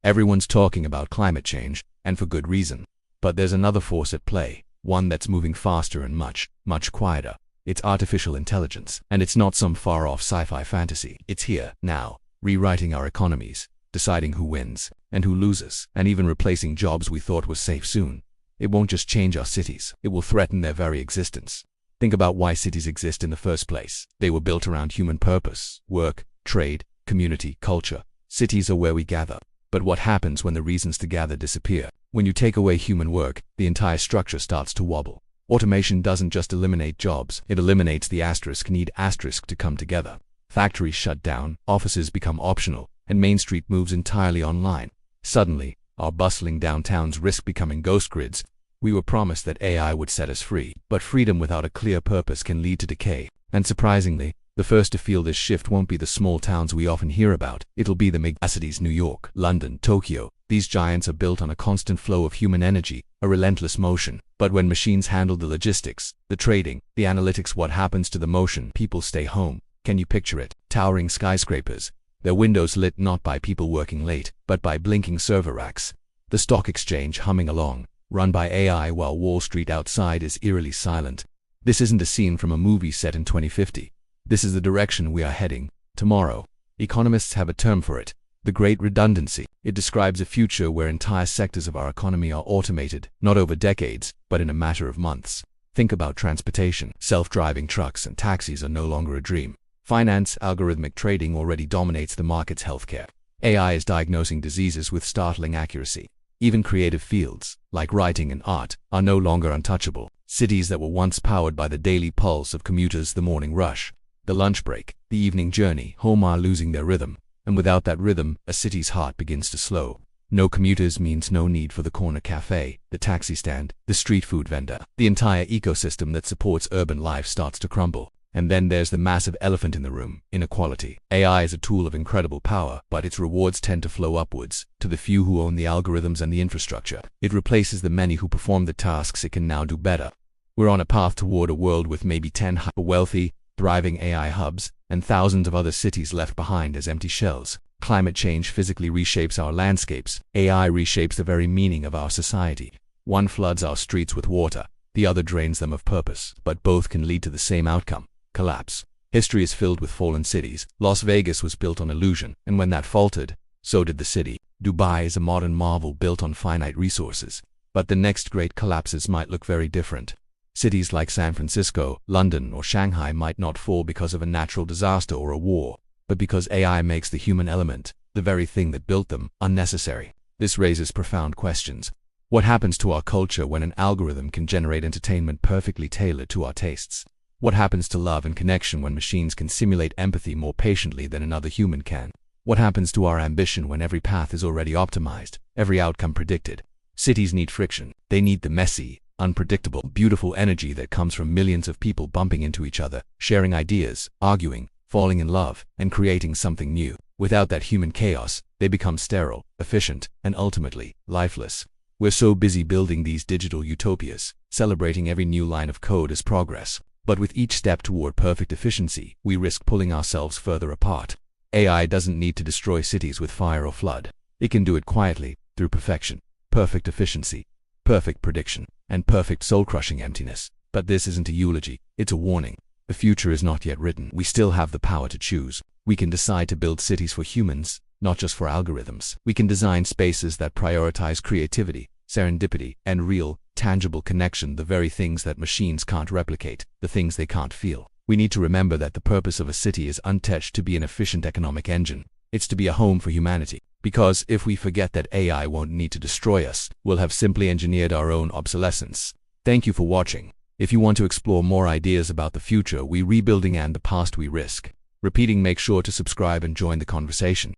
Everyone's talking about climate change, and for good reason. But there's another force at play, one that's moving faster and much, much quieter. It's artificial intelligence. And it's not some far-off sci-fi fantasy. It's here, now, rewriting our economies, deciding who wins and who loses, and even replacing jobs we thought were safe soon. It won't just change our cities, it will threaten their very existence. Think about why cities exist in the first place. They were built around human purpose, work, trade, community, culture. Cities are where we gather. But what happens when the reasons to gather disappear? When you take away human work, the entire structure starts to wobble. Automation doesn't just eliminate jobs, it eliminates the need to come together. Factories shut down, offices become optional, and Main Street moves entirely online. Suddenly, our bustling downtowns risk becoming ghost grids. We were promised that AI would set us free, but freedom without a clear purpose can lead to decay. And surprisingly, the first to feel this shift won't be the small towns we often hear about. It'll be the megacities: New York, London, Tokyo. These giants are built on a constant flow of human energy, a relentless motion. But when machines handle the logistics, the trading, the analytics, what happens to the motion? People stay home. Can you picture it? Towering skyscrapers, their windows lit not by people working late, but by blinking server racks. The stock exchange humming along, run by AI while Wall Street outside is eerily silent. This isn't a scene from a movie set in 2050. This is the direction we are heading. Tomorrow, economists have a term for it: the Great Redundancy. It describes a future where entire sectors of our economy are automated, not over decades, but in a matter of months. Think about transportation. Self-driving trucks and taxis are no longer a dream. Finance, algorithmic trading already dominates the markets. Healthcare. AI is diagnosing diseases with startling accuracy. Even creative fields, like writing and art, are no longer untouchable. Cities that were once powered by the daily pulse of commuters, the morning rush, the lunch break, the evening journey home, are losing their rhythm. And without that rhythm, a city's heart begins to slow. No commuters means no need for the corner cafe, the taxi stand, the street food vendor. The entire ecosystem that supports urban life starts to crumble. And then there's the massive elephant in the room: inequality. AI is a tool of incredible power, but its rewards tend to flow upwards, to the few who own the algorithms and the infrastructure. It replaces the many who perform the tasks it can now do better. We're on a path toward a world with maybe 10 hyper-wealthy, thriving AI hubs, and thousands of other cities left behind as empty shells. Climate change physically reshapes our landscapes. AI reshapes the very meaning of our society. One floods our streets with water, the other drains them of purpose. But both can lead to the same outcome: collapse. History is filled with fallen cities. Las Vegas was built on illusion, and when that faltered, so did the city. Dubai is a modern marvel built on finite resources. But the next great collapses might look very different. Cities like San Francisco, London, or Shanghai might not fall because of a natural disaster or a war, but because AI makes the human element, the very thing that built them, unnecessary. This raises profound questions. What happens to our culture when an algorithm can generate entertainment perfectly tailored to our tastes? What happens to love and connection when machines can simulate empathy more patiently than another human can? What happens to our ambition when every path is already optimized, every outcome predicted? Cities need friction. They need the messy, unpredictable, beautiful energy that comes from millions of people bumping into each other, sharing ideas, arguing, falling in love, and creating something new. Without that human chaos, they become sterile, efficient, and ultimately, lifeless. We're so busy building these digital utopias, celebrating every new line of code as progress. But with each step toward perfect efficiency, we risk pulling ourselves further apart. AI doesn't need to destroy cities with fire or flood. It can do it quietly, through perfection, perfect efficiency, perfect prediction, and perfect soul-crushing emptiness. But this isn't a eulogy, it's a warning. The future is not yet written. We still have the power to choose. We can decide to build cities for humans, not just for algorithms. We can design spaces that prioritize creativity, serendipity, and real, tangible connection, the very things that machines can't replicate, the things they can't feel. We need to remember that the purpose of a city is untouched: to be an efficient economic engine. It's to be a home for humanity. Because if we forget that AI won't need to destroy us, we'll have simply engineered our own obsolescence. Thank you for watching. If you want to explore more ideas about the future we rebuilding and the past we risk repeating, make sure to subscribe and join the conversation.